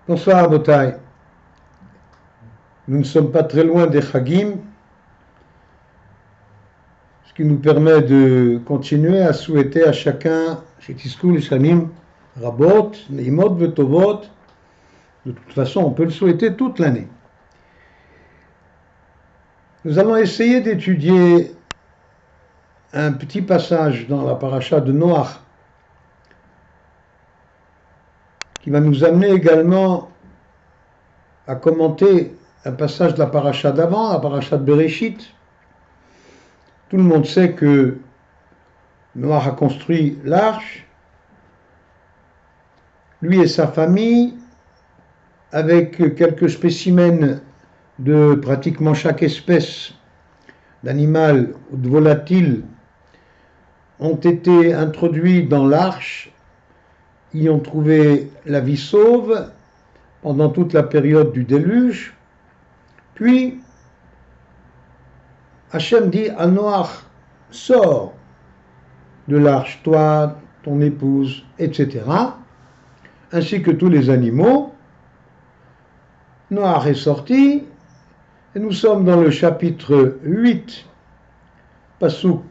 Bonsoir Botaï. Nous ne sommes pas très loin des Chagim, ce qui nous permet de continuer à souhaiter à chacun, chez Tiskoul Shanim, Rabot, Neimot Vetovot. De toute façon, on peut le souhaiter toute l'année. Nous allons essayer d'étudier un petit passage dans la paracha de Noach qui va nous amener également à commenter un passage de la paracha d'avant, la paracha de Bereshit. Tout le monde sait que Noach a construit l'arche, lui et sa famille, avec quelques spécimens de pratiquement chaque espèce d'animal ou de volatile, ont été introduits dans l'arche, y ont trouvé la vie sauve pendant toute la période du déluge. Puis Hachem dit à Noach, sors de l'arche, toi, ton épouse, etc., ainsi que tous les animaux. Noach est sorti, et nous sommes dans le chapitre 8, Pasuk,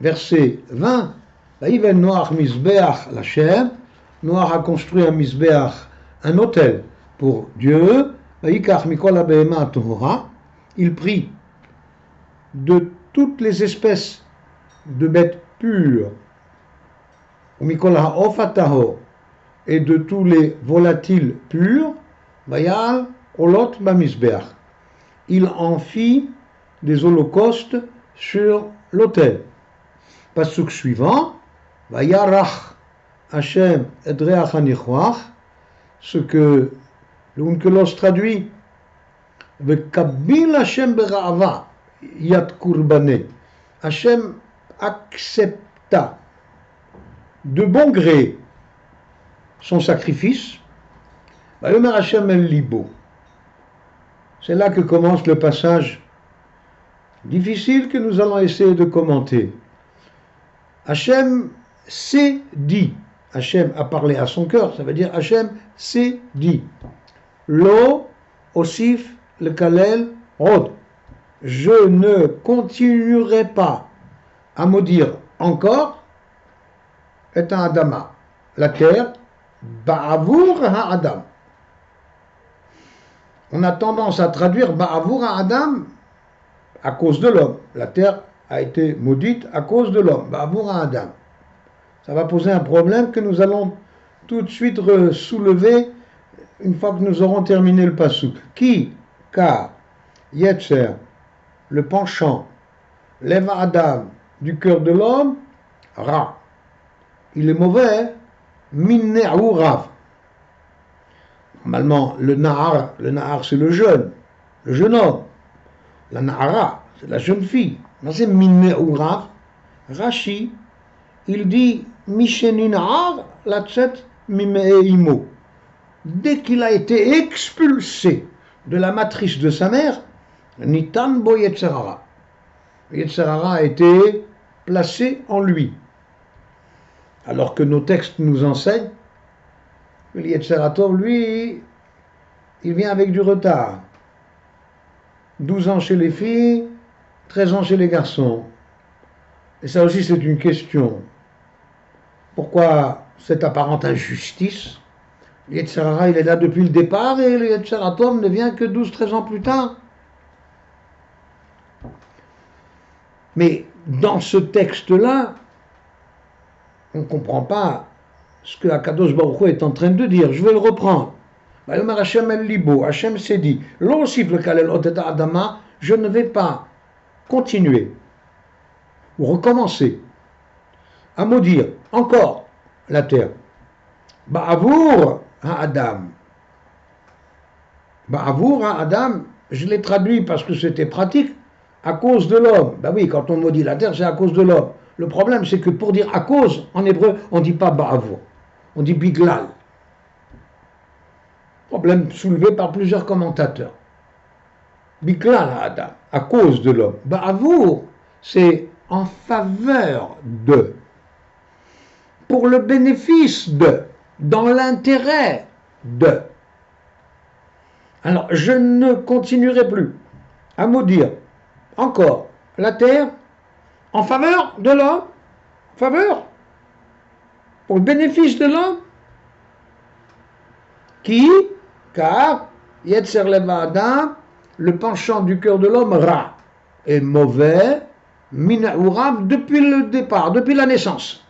verset 20. Vaïven Noach Mizbeach l'Hachem. Noach a construit un Mizbeach, un autel pour Dieu. Vaïkach Mikol HaBehema Tohora. Il prit de toutes les espèces de bêtes pures, Mikol HaOf HaTahor, et de tous les volatiles purs, Vayal Olot Bamizbeach. Il en fit des holocaustes sur l'autel. Pasuk suivant, Vayarach Hashem Edreach Anichwach, ce que l'Unkelos traduit, Vekabil Hashem Bera'ava Yad Kurbane. Hashem accepta de bon gré son sacrifice. Vayomer Hashem El Libo. C'est là que commence le passage difficile que nous allons essayer de commenter. Hachem s'est dit. Hachem a parlé à son cœur, ça veut dire Hachem s'est dit. Lo osif le kalel rod. Je ne continuerai pas à maudire encore et un adama, la terre, ba'avour ha'adam. On a tendance à traduire Ba'avour Adam à cause de l'homme. La terre a été maudite à cause de l'homme. Ba'avour Adam. Ça va poser un problème que nous allons tout de suite soulever une fois que nous aurons terminé le pasuk. Qui, car, Yetzer, le penchant, Leva Adam, du cœur de l'homme, Ra. Il est mauvais, Minne'u Rav. Normalement, le nahar c'est le jeune homme. La nahara, c'est la jeune fille. C'est minne ou rav. Rashi, il dit Misheninahar la tset mimeimo. Dès qu'il a été expulsé de la matrice de sa mère, Nitan bo Yetzerara. Yetzerara a été placé en lui. Alors que nos textes nous enseignent, le Yetzeratov, lui, il vient avec du retard. 12 ans chez les filles, 13 ans chez les garçons. Et ça aussi, c'est une question. Pourquoi cette apparente injustice? Le Yetzerara, il est là depuis le départ et le Yetzeratov ne vient que 12-13 ans plus tard. Mais dans ce texte-là, on ne comprend pas ce que Akadosh Baruch Hu est en train de dire. Je vais le reprendre. Hashem El Libo, Hashem s'est dit, je ne vais pas continuer ou recommencer à maudire encore la terre. Ba'avour ha'adam. Ba'avour ha'adam, je l'ai traduit parce que c'était pratique, à cause de l'homme. Ben oui, quand on maudit la terre, c'est à cause de l'homme. Le problème, c'est que pour dire à cause, en hébreu, on ne dit pas ba'avour. On dit biglal. Problème soulevé par plusieurs commentateurs. Biglal Adam, à cause de l'homme. Ba'avour, c'est en faveur de. Pour le bénéfice de. Dans l'intérêt de. Alors, je ne continuerai plus à maudire encore la terre en faveur de l'homme, faveur, pour le bénéfice de l'homme, car Yetzer Lev Adam, le penchant du cœur de l'homme, Ra, est mauvais, Minaourav, depuis le départ, depuis la naissance.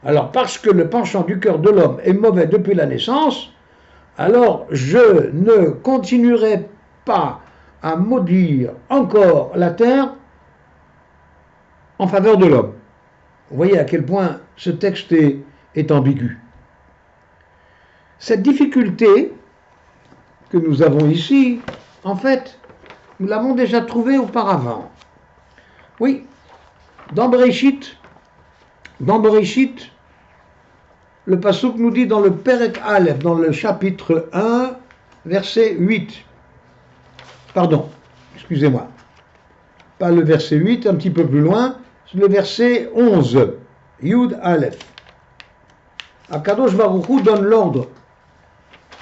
Alors, parce que le penchant du cœur de l'homme est mauvais depuis la naissance, alors je ne continuerai pas à maudire encore la terre en faveur de l'homme. Vous voyez à quel point ce texte est ambigu. Cette difficulté que nous avons ici, en fait, nous l'avons déjà trouvée auparavant. Oui, dans Bereshit, le passouk nous dit dans le Perek Aleph, dans le chapitre 1, verset 8. Pardon, excusez-moi. Pas le verset 8, un petit peu plus loin, c'est le verset 11. Yud Aleph. Akadosh Baruch Hu donne l'ordre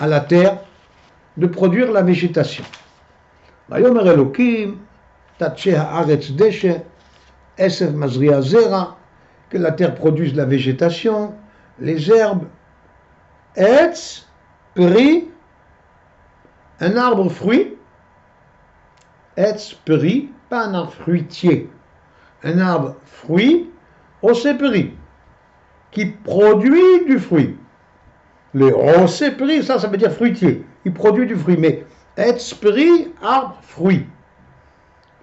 à la terre de produire la végétation. Vayomer Elokim, Tatche haaretz deshe, Esev mazria zera, que la terre produise la végétation, les herbes, Etz, Peri, un arbre fruit, Etz, Peri, pas un arbre fruitier, un arbre fruit, Oseperi, qui produit du fruit. Le Oseperi, ça veut dire fruitier, il produit du fruit, mais Etz, Peri, arbre, fruit.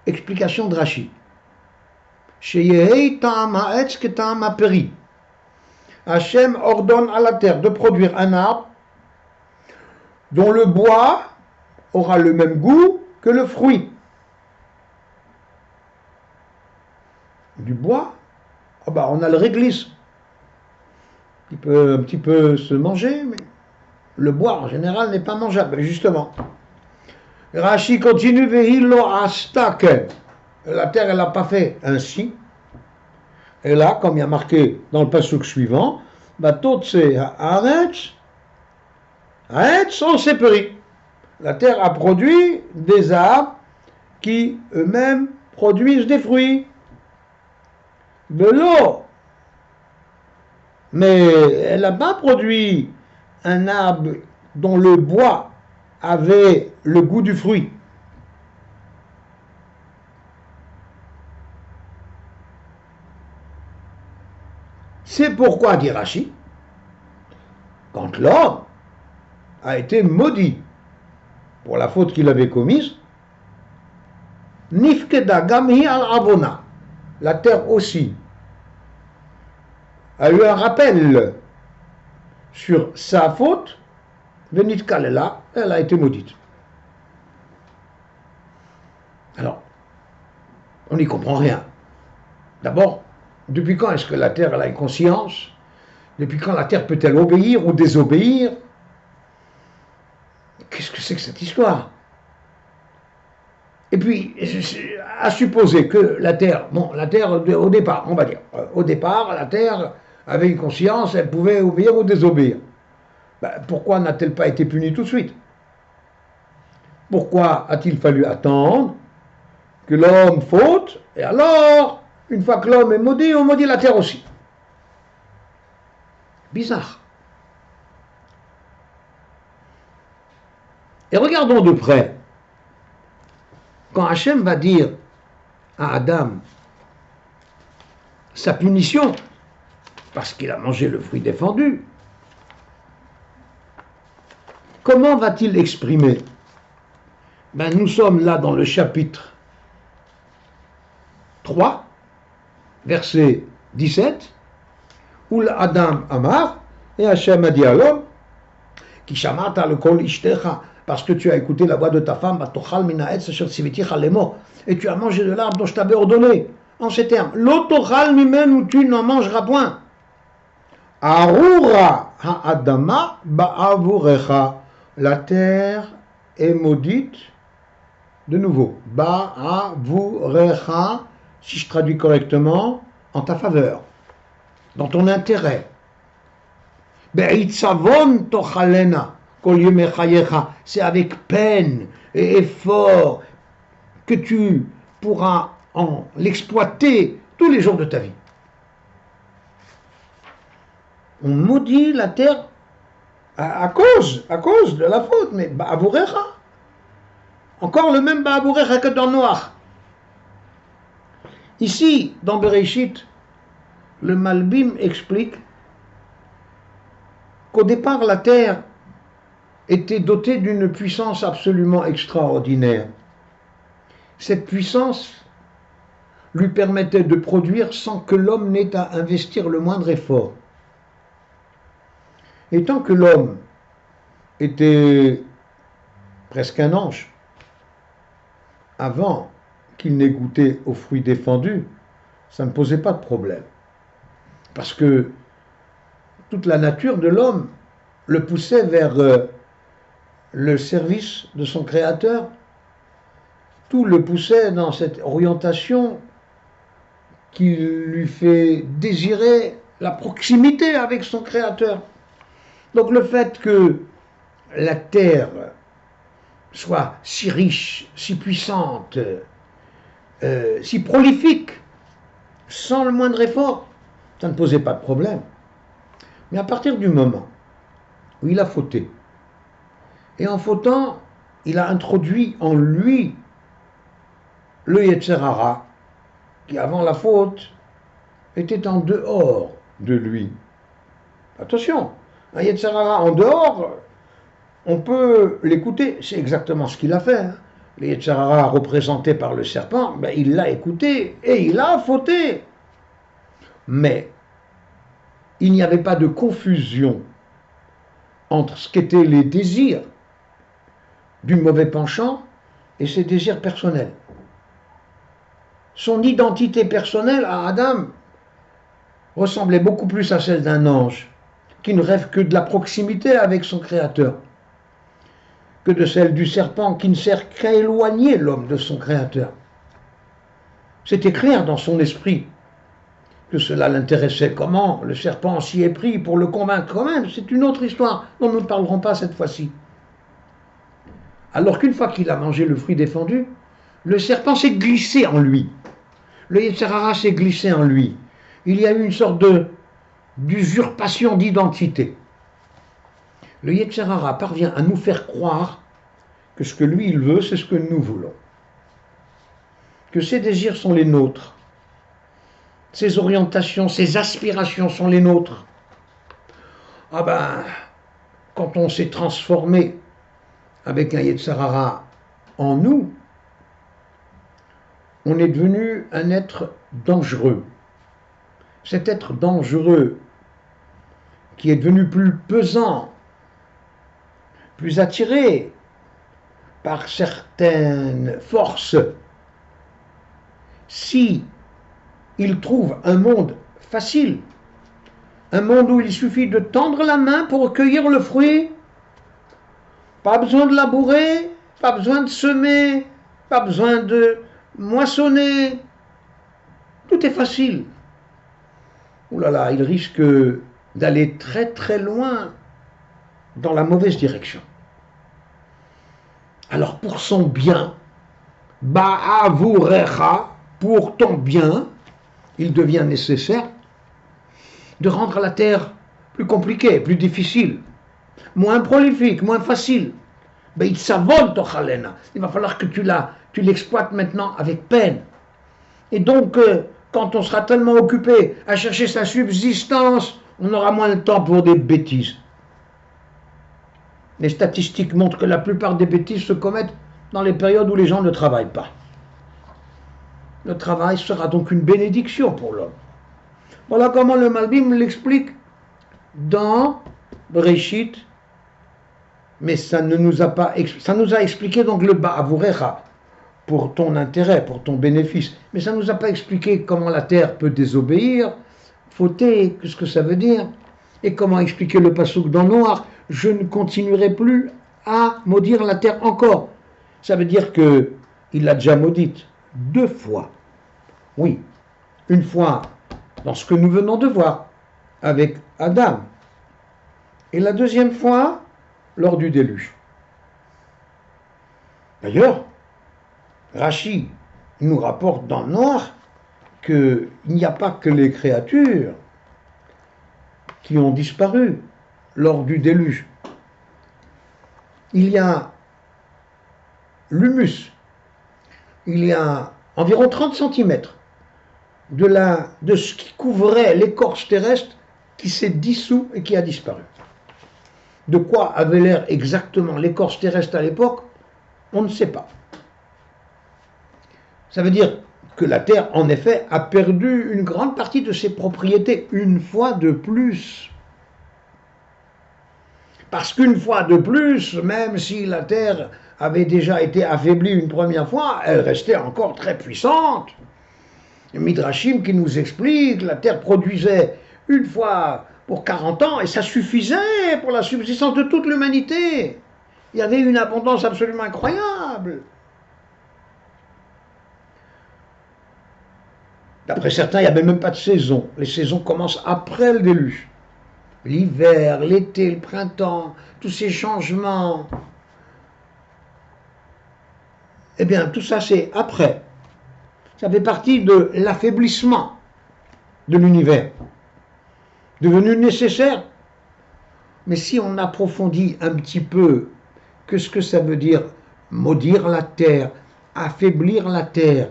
Explication de Rashi. Sheyehei ta'am ha'etz ke ta'am ha'peri. Hachem ordonne à la terre de produire un arbre dont le bois aura le même goût que le fruit. Du bois, on a le réglisse, qui peut un petit peu se manger, mais le bois en général n'est pas mangeable, justement. Rashi continue, Vehilo astaken. La terre, elle n'a pas fait ainsi. Et là, comme il y a marqué dans le passouk suivant, Totse haaretz, haaretz oseperi. La terre a produit des arbres qui eux-mêmes produisent des fruits. De l'eau. Mais elle n'a pas produit un arbre dont le bois avait le goût du fruit. C'est pourquoi, dit Rashi, quand l'homme a été maudit pour la faute qu'il avait commise, Nifkeda gamhi al avona, la terre aussi a eu un rappel sur sa faute, Venit Kalela, elle a été maudite. Alors, on n'y comprend rien. D'abord, depuis quand est-ce que la terre elle a une conscience? Depuis quand la terre peut-elle obéir ou désobéir? Qu'est-ce que c'est que cette histoire? Et puis, à supposer que la terre, au départ, on va dire, au départ, la terre avait une conscience, elle pouvait obéir ou désobéir. Pourquoi n'a-t-elle pas été punie tout de suite? Pourquoi a-t-il fallu attendre que l'homme faute, et alors, une fois que l'homme est maudit, on maudit la terre aussi? Bizarre. Et regardons de près. Quand Hachem va dire à Adam sa punition, parce qu'il a mangé le fruit défendu, comment va-t-il exprimer? Nous sommes là dans le chapitre 3, verset 17, où Adam Amar, et Hachem a dit à l'homme, Ki shamata le kol ishtecha, parce que tu as écouté la voix de ta femme, et tu as mangé de l'arbre dont je t'avais ordonné. En ces termes, l'otochal mimenu, où tu n'en mangeras point. Arura ha'adama ba'avurecha, la terre est maudite, de nouveau, ba'avurecha, si je traduis correctement, en ta faveur, dans ton intérêt. Be'itzavon tochalena, c'est avec peine et effort que tu pourras l'exploiter tous les jours de ta vie. On maudit la terre à cause de la faute, mais Ba'avurecha. Encore le même Ba'avurecha que dans Noach. Ici, dans Bereshit, le Malbim explique qu'au départ, la terre était dotée d'une puissance absolument extraordinaire. Cette puissance lui permettait de produire sans que l'homme n'ait à investir le moindre effort. Et tant que l'homme était presque un ange, avant qu'il n'ait goûté aux fruits défendus, ça ne posait pas de problème. Parce que toute la nature de l'homme le poussait vers le service de son Créateur. Tout le poussait dans cette orientation qui lui fait désirer la proximité avec son Créateur. Donc le fait que la terre soit si riche, si puissante, si prolifique, sans le moindre effort, ça ne posait pas de problème. Mais à partir du moment où il a fauté, et en fautant, il a introduit en lui le Yetzer Hara, qui avant la faute était en dehors de lui. Attention, un Yetzer Hara en dehors, on peut l'écouter, c'est exactement ce qu'il a fait. Le Yetzer Hara représenté par le serpent, il l'a écouté et il a fauté. Mais il n'y avait pas de confusion entre ce qu'étaient les désirs du mauvais penchant et ses désirs personnels. Son identité personnelle à Adam ressemblait beaucoup plus à celle d'un ange qui ne rêve que de la proximité avec son Créateur, que de celle du serpent qui ne sert qu'à éloigner l'homme de son Créateur. C'était clair dans son esprit que cela l'intéressait. Comment le serpent s'y est pris pour le convaincre quand même, c'est une autre histoire dont nous ne parlerons pas cette fois-ci. Alors qu'une fois qu'il a mangé le fruit défendu, le serpent s'est glissé en lui. Le Yetzer Hara s'est glissé en lui. Il y a eu une sorte d'usurpation d'identité. Le Yetzer Hara parvient à nous faire croire que ce que lui il veut, c'est ce que nous voulons. Que ses désirs sont les nôtres. Ses orientations, ses aspirations sont les nôtres. Quand on s'est transformé avec un Yetzer Hara en nous, on est devenu un être dangereux. Cet être dangereux qui est devenu plus pesant, plus attiré par certaines forces, si il trouve un monde facile, un monde où il suffit de tendre la main pour cueillir le fruit, pas besoin de labourer, pas besoin de semer, pas besoin de moissonner, tout est facile. Ouh là là, il risque d'aller très très loin dans la mauvaise direction. Alors pour son bien, Ba'avurecha, pour ton bien, il devient nécessaire de rendre la terre plus compliquée, plus difficile, moins prolifique, moins facile. Il va falloir que tu l'exploites maintenant avec peine. Et donc, quand on sera tellement occupé à chercher sa subsistance, on aura moins de temps pour des bêtises. Les statistiques montrent que la plupart des bêtises se commettent dans les périodes où les gens ne travaillent pas. Le travail sera donc une bénédiction pour l'homme. Voilà comment le Malbim l'explique dans Bereshit, mais ça nous a expliqué donc le Ba'avurecha pour ton intérêt, pour ton bénéfice, mais ça ne nous a pas expliqué comment la terre peut désobéir, fauter, qu'est-ce que ça veut dire, et comment expliquer le passouk dans Noach, je ne continuerai plus à maudire la terre encore. Ça veut dire qu'il l'a déjà maudite 2 fois. Oui, une fois dans ce que nous venons de voir avec Adam. Et la deuxième fois, lors du déluge. D'ailleurs, Rachi nous rapporte dans le Noir qu'il n'y a pas que les créatures qui ont disparu lors du déluge. Il y a l'humus, il y a environ 30 cm de ce qui couvrait l'écorce terrestre qui s'est dissous et qui a disparu. De quoi avait l'air exactement l'écorce terrestre à l'époque, on ne sait pas. Ça veut dire que la Terre, en effet, a perdu une grande partie de ses propriétés, une fois de plus. Parce qu'une fois de plus, même si la Terre avait déjà été affaiblie une première fois, elle restait encore très puissante. Le Midrashim qui nous explique que la Terre produisait une fois pour 40 ans et ça suffisait pour la subsistance de toute l'humanité. Il y avait une abondance absolument incroyable. D'après certains, il n'y avait même pas de saison. Les saisons commencent après le déluge. L'hiver, l'été, le printemps, tous ces changements. Eh bien, tout ça, c'est après. Ça fait partie de l'affaiblissement de l'univers, devenu nécessaire. Mais si on approfondit un petit peu que ce que ça veut dire maudire la terre, affaiblir la terre,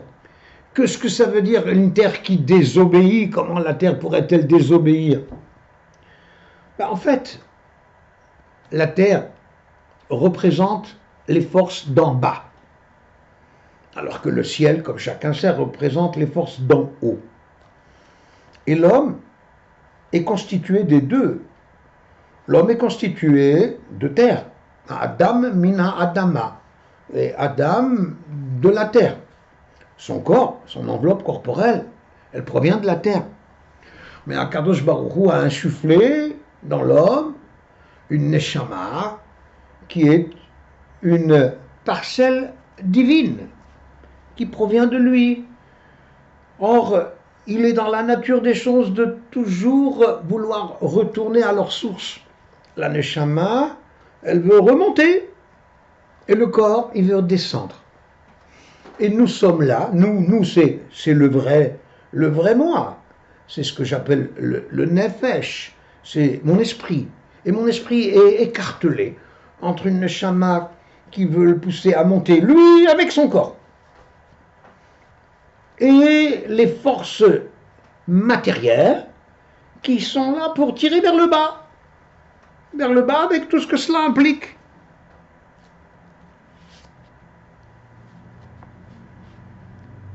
que ce que ça veut dire une terre qui désobéit, comment la terre pourrait-elle désobéir? Ben, en fait, la terre représente les forces d'en bas, alors que le ciel, comme chacun sait, représente les forces d'en haut. Et l'homme est constitué des deux. L'homme est constitué de terre. Adam mina Adama. Et Adam de la terre. Son corps, son enveloppe corporelle, elle provient de la terre. Mais Akadosh Baruch Hu a insufflé dans l'homme une neshama qui est une parcelle divine qui provient de lui. Or, il est dans la nature des choses de toujours vouloir retourner à leur source. La neshama, elle veut remonter, et le corps, il veut descendre. Et nous sommes là, nous c'est le vrai moi. C'est ce que j'appelle le nefesh, c'est mon esprit. Et mon esprit est écartelé entre une neshama qui veut le pousser à monter, lui, avec son corps, et les forces matérielles qui sont là pour tirer vers le bas avec tout ce que cela implique.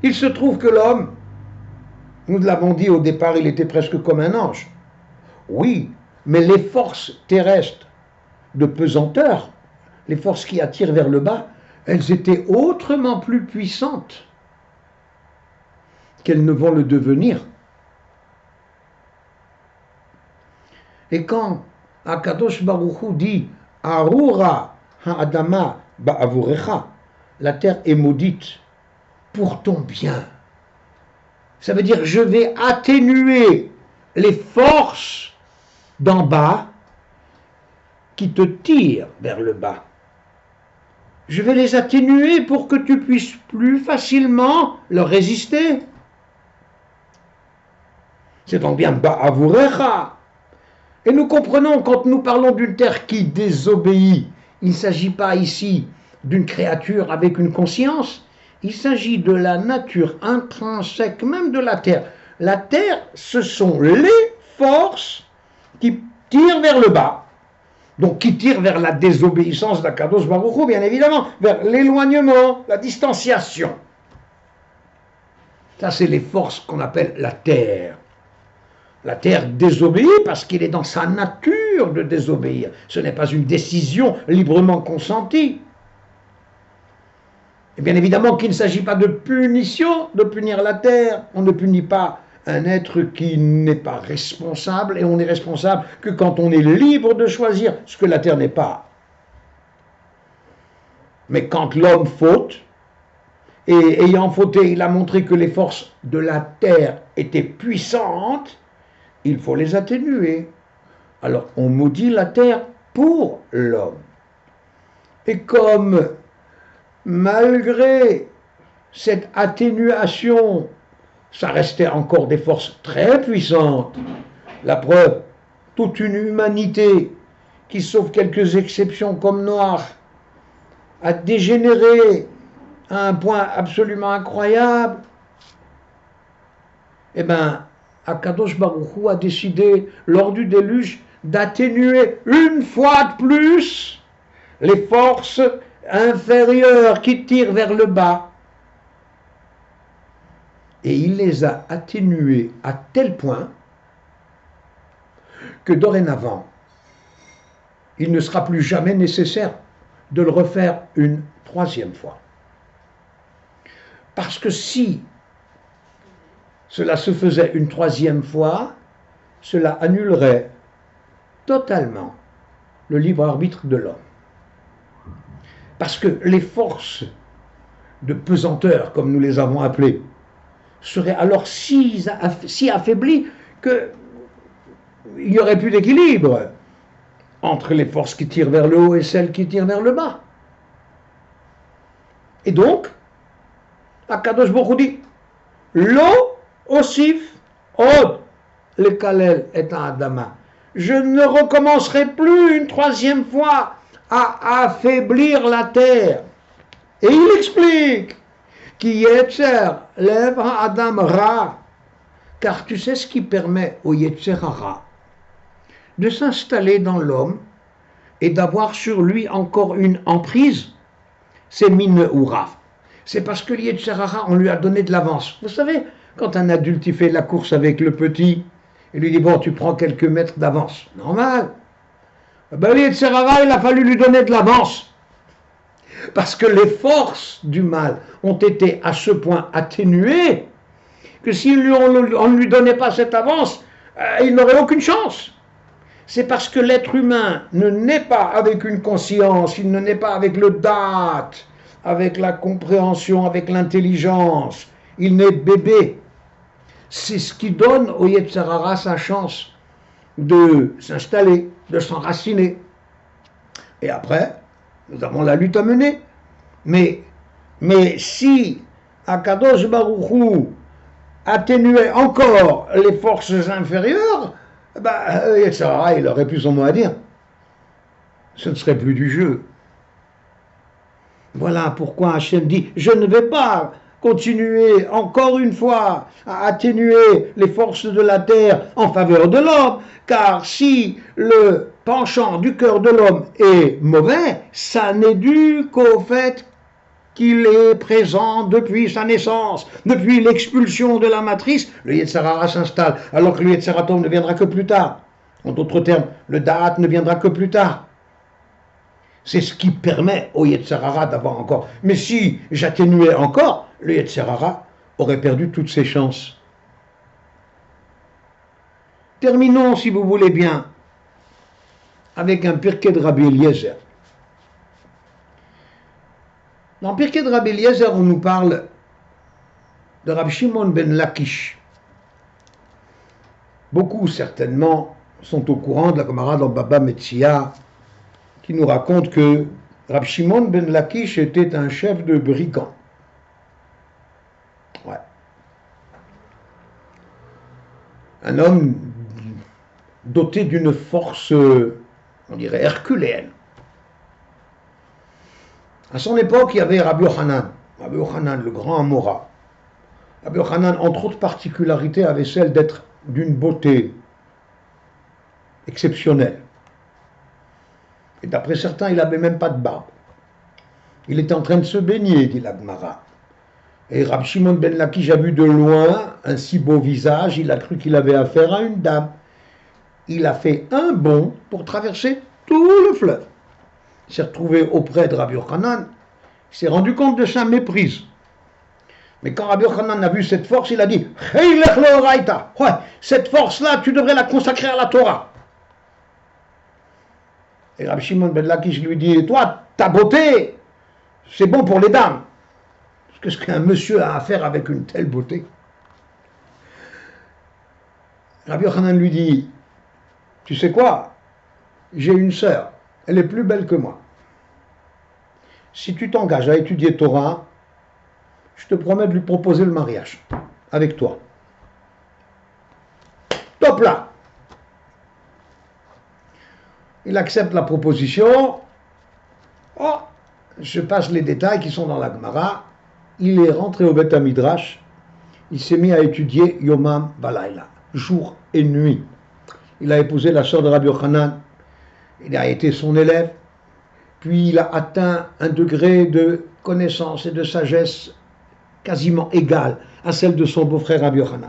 Il se trouve que l'homme, nous l'avons dit au départ, il était presque comme un ange. Oui, mais les forces terrestres de pesanteur, les forces qui attirent vers le bas, elles étaient autrement plus puissantes qu'elles ne vont le devenir. Et quand Akadosh Baruch Hu dit Arura ha'adama ba'avurecha, la terre est maudite pour ton bien. Ça veut dire je vais atténuer les forces d'en bas qui te tirent vers le bas. Je vais les atténuer pour que tu puisses plus facilement leur résister. C'est donc bien ba'avurecha. Et nous comprenons, quand nous parlons d'une terre qui désobéit, il ne s'agit pas ici d'une créature avec une conscience, il s'agit de la nature intrinsèque même de la terre. La terre, ce sont les forces qui tirent vers le bas, donc qui tirent vers la désobéissance d'Akadosh Baruch Hu, bien évidemment, vers l'éloignement, la distanciation. Ça, c'est les forces qu'on appelle la terre. La terre désobéit parce qu'il est dans sa nature de désobéir. Ce n'est pas une décision librement consentie. Et bien évidemment qu'il ne s'agit pas de punition, de punir la terre. On ne punit pas un être qui n'est pas responsable, et on n'est responsable que quand on est libre de choisir ce que la terre n'est pas. Mais quand l'homme faute, et ayant fauté, il a montré que les forces de la terre étaient puissantes, il faut les atténuer. Alors on maudit la terre pour l'homme. Et comme malgré cette atténuation, ça restait encore des forces très puissantes, la preuve, toute une humanité qui, sauf quelques exceptions comme Noir, a dégénéré à un point absolument incroyable, eh bien, Akadosh Baruch Hu a décidé, lors du déluge, d'atténuer une fois de plus les forces inférieures qui tirent vers le bas. Et il les a atténuées à tel point que dorénavant, il ne sera plus jamais nécessaire de le refaire une troisième fois. Parce que si cela se faisait une troisième fois, cela annulerait totalement le libre arbitre de l'homme. Parce que les forces de pesanteur, comme nous les avons appelées, seraient alors si affaiblies qu'il n'y aurait plus d'équilibre entre les forces qui tirent vers le haut et celles qui tirent vers le bas. Et donc, Akadosh Baruch Hu dit, Lo osif od le kalel et adama. Je ne recommencerai plus une troisième fois à affaiblir la terre. Et il explique qui Yetzer lev ha'adam ra, car tu sais ce qui permet au Yetzer hara de s'installer dans l'homme et d'avoir sur lui encore une emprise, c'est mine ou raf. C'est parce que le Yetzer hara, on lui a donné de l'avance. Vous savez, quand un adulte il fait la course avec le petit, il lui dit bon, tu prends quelques mètres d'avance. Normal. Ben, le Yetzer hara, il a fallu lui donner de l'avance. Parce que les forces du mal ont été à ce point atténuées que si on ne lui donnait pas cette avance, il n'aurait aucune chance. C'est parce que l'être humain ne naît pas avec une conscience, il ne naît pas avec le date, avec la compréhension, avec l'intelligence. Il naît bébé. C'est ce qui donne au Yetzer hara sa chance de s'installer, de s'enraciner. Et après, nous avons la lutte à mener. Mais si Akadosh Baruch Hu atténuait encore les forces inférieures, Yetzer hara, il aurait plus son mot à dire. Ce ne serait plus du jeu. Voilà pourquoi Hachem dit, je ne vais pas continuer encore une fois à atténuer les forces de la terre en faveur de l'homme, car si le penchant du cœur de l'homme est mauvais, ça n'est dû qu'au fait qu'il est présent depuis sa naissance, depuis l'expulsion de la matrice, le Yetzer hara s'installe, alors que le Yetzer Tov ne viendra que plus tard. En d'autres termes, le Da'at ne viendra que plus tard. C'est ce qui permet au Yetzer hara d'avoir encore. Mais si j'atténuais encore, le Yetzer hara aurait perdu toutes ses chances. Terminons, si vous voulez bien, avec un Pirkei de Rabbi Eliezer. Dans Pirkei de Rabbi Eliezer, on nous parle de Rabbi Shimon ben Lakish. Beaucoup, certainement, sont au courant de la Gemara dans Baba Metzia, qui nous raconte que Rabbi Shimon ben Lakish était un chef de brigands. Ouais. Un homme doté d'une force, on dirait, herculéenne. À son époque, il y avait Rabbi Yochanan, le grand Amora. Rabbi Yochanan, entre autres particularités, avait celle d'être d'une beauté exceptionnelle. Et d'après certains, il n'avait même pas de barbe. Il était en train de se baigner, dit la Gemara. Et Rabbi Shimon ben Lakish a vu de loin un si beau visage, il a cru qu'il avait affaire à une dame. Il a fait un bond pour traverser tout le fleuve. Il s'est retrouvé auprès de Rabbi Yochanan, il s'est rendu compte de sa méprise. Mais quand Rabbi Yochanan a vu cette force, il a dit « Hey, lech leoraita » Ouais, cette force-là, tu devrais la consacrer à la Torah. Et Rabbi Shimon ben Lakish lui dit « Toi, ta beauté, c'est bon pour les dames. Qu'est-ce qu'un monsieur a à faire avec une telle beauté ?» Rabbi Yochanan lui dit « Tu sais quoi? J'ai une sœur, elle est plus belle que moi. si tu t'engages à étudier Torah, je te promets de lui proposer le mariage avec toi. Top là! Il accepte la proposition. Oh, je passe les détails qui sont dans la Gemara. Il est rentré au Beth Midrash. Il s'est mis à étudier Yomam Balayla, jour et nuit. Il a épousé la sœur de Rabbi Yochanan. Il a été son élève. Puis il a atteint un degré de connaissance et de sagesse quasiment égal à celle de son beau-frère Rabbi Yochanan.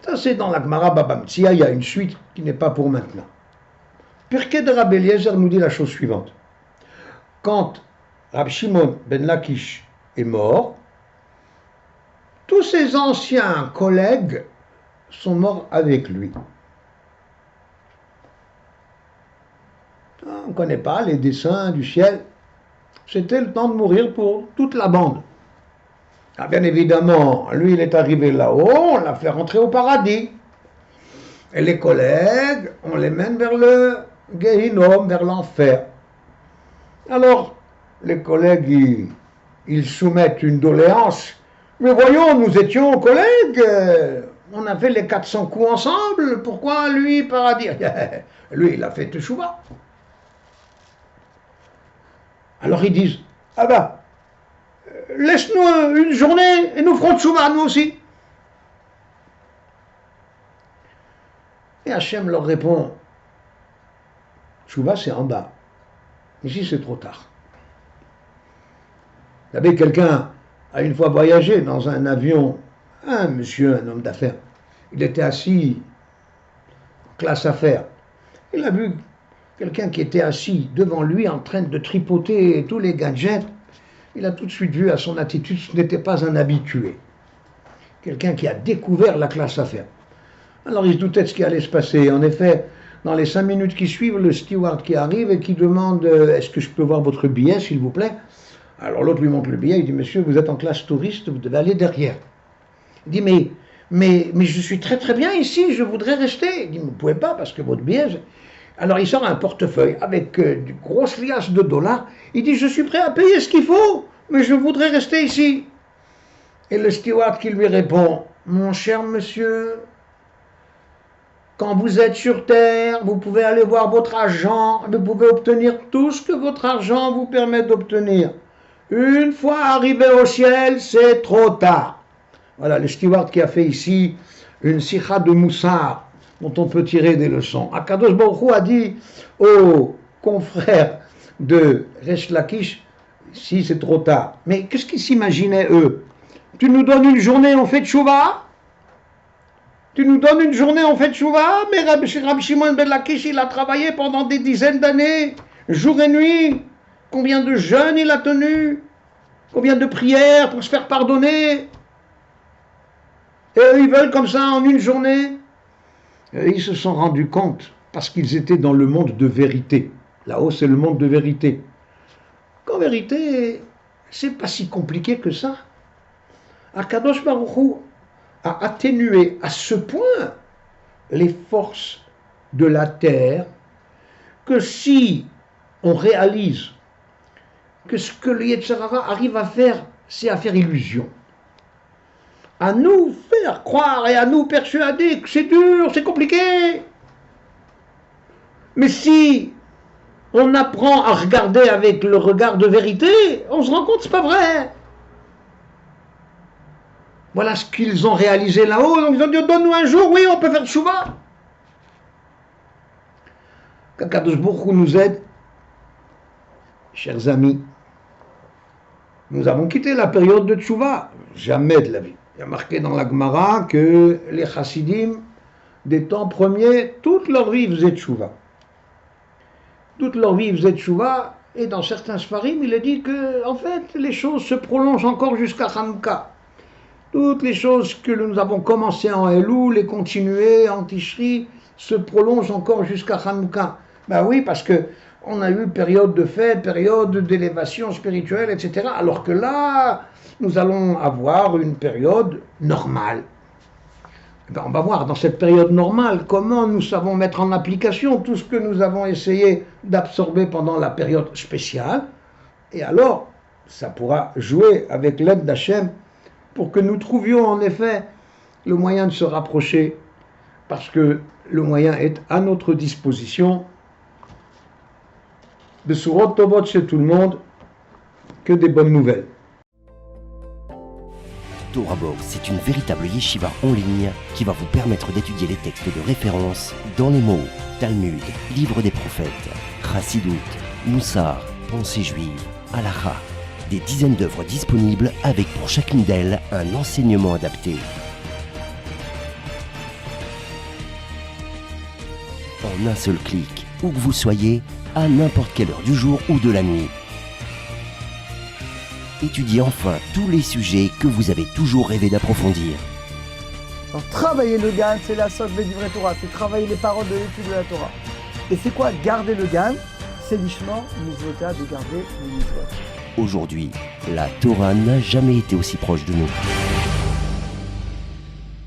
Ça c'est dans la Gemara Baba Metzia, il y a une suite qui n'est pas pour maintenant. Pirkei de Rabbi Eliezer nous dit la chose suivante. Quand Rabbi Shimon ben Lakish est mort, tous ses anciens collègues sont morts avec lui. On ne connaît pas les desseins du ciel. C'était le temps de mourir pour toute la bande. Ah, bien évidemment, lui, il est arrivé là-haut, on l'a fait rentrer au paradis. Et les collègues, on les mène vers le Gehinom, vers l'enfer. Alors, les collègues, ils soumettent une doléance. Mais voyons, nous étions collègues, on a fait les 400 coups ensemble, pourquoi lui, paradis? Lui, il a fait teshuva. Alors ils disent, ah bah, laisse-nous une journée et nous ferons teshuva nous aussi. Et Hachem leur répond, teshuva c'est en bas, ici c'est trop tard. Vous savez, quelqu'un a une fois voyagé dans un avion, un monsieur, un homme d'affaires, il était assis en classe affaires, il a vu quelqu'un qui était assis devant lui en train de tripoter tous les gadgets. Il a tout de suite vu à son attitude, ce n'était pas un habitué. Quelqu'un qui a découvert la classe affaires. Alors il se doutait de ce qui allait se passer. En effet, dans les 5 minutes qui suivent, le steward qui arrive et qui demande « Est-ce que je peux voir votre billet, s'il vous plaît ?» Alors l'autre lui montre le billet, il dit « Monsieur, vous êtes en classe touriste, vous devez aller derrière. » Il dit « Mais je suis très très bien ici, je voudrais rester. » Il dit « Vous ne pouvez pas parce que votre billet... » Alors il sort un portefeuille avec du grosses liasses de dollars. Il dit, je suis prêt à payer ce qu'il faut, mais je voudrais rester ici. Et le steward qui lui répond, mon cher monsieur, quand vous êtes sur terre, vous pouvez aller voir votre agent, vous pouvez obtenir tout ce que votre argent vous permet d'obtenir. Une fois arrivé au ciel, c'est trop tard. Voilà le steward qui a fait ici une sikha de Moussar, dont on peut tirer des leçons. Akadosh Baruch Hu a dit aux confrères de Resh Lakish, si c'est trop tard. Mais qu'est-ce qu'ils s'imaginaient eux? Tu nous donnes une journée, on fait tchouva? Tu nous donnes une journée, on fait tchouva? Mais Rabbi Shimon ben Lakish, il a travaillé pendant des dizaines d'années, jour et nuit. Combien de jeûnes il a tenu? Combien de prières pour se faire pardonner? Et eux, ils veulent comme ça en une journée? Ils se sont rendus compte, parce qu'ils étaient dans le monde de vérité. Là-haut, c'est le monde de vérité. Qu'en vérité, c'est pas si compliqué que ça. Akadosh Baruch Hu a atténué à ce point les forces de la terre que si on réalise que ce que le Yetzer Hara arrive à faire, c'est à faire illusion. À nous faire croire et à nous persuader que c'est dur, c'est compliqué. Mais si on apprend à regarder avec le regard de vérité, on se rend compte que c'est pas vrai. Voilà ce qu'ils ont réalisé là-haut. Donc ils ont dit, donne-nous un jour, oui, on peut faire tchouva. Qu'Akadosh Baruch Hu nous aide. Chers amis, nous avons quitté la période de tchouva. Jamais de la vie. Il y a marqué dans la Gemara que les chassidim des temps premiers, toute leur vie faisaient tchouva. Toute leur vie faisaient tchouva, et dans certains sfarim, il est dit que, en fait, les choses se prolongent encore jusqu'à Hanouka. Toutes les choses que nous avons commencées en Elul, les continuer en Tishri, se prolongent encore jusqu'à Hanouka. Ben oui, parce que on a eu période de fête, période d'élévation spirituelle, etc. Alors que là, nous allons avoir une période normale. Ben, on va voir dans cette période normale comment nous savons mettre en application tout ce que nous avons essayé d'absorber pendant la période spéciale. Et alors, ça pourra jouer avec l'aide d'Hachem pour que nous trouvions en effet le moyen de se rapprocher, parce que le moyen est à notre disposition. De Surot Tovot chez tout le monde, que des bonnes nouvelles. Torah Box, c'est une véritable yeshiva en ligne qui va vous permettre d'étudier les textes de référence dans les mots Talmud, Livre des prophètes, Chassidut, Moussar, Pensée juive, Halakha. Des dizaines d'œuvres disponibles avec pour chacune d'elles un enseignement adapté. En un seul clic, où que vous soyez, à n'importe quelle heure du jour ou de la nuit. Étudiez enfin tous les sujets que vous avez toujours rêvé d'approfondir. Alors, travailler le GAN, c'est la socle des livrets Torah, c'est travailler les paroles de l'étude de la Torah. Et c'est quoi garder le GAN? C'est l'ishma, mitzvota, de garder les mitzvot. Aujourd'hui, la Torah n'a jamais été aussi proche de nous.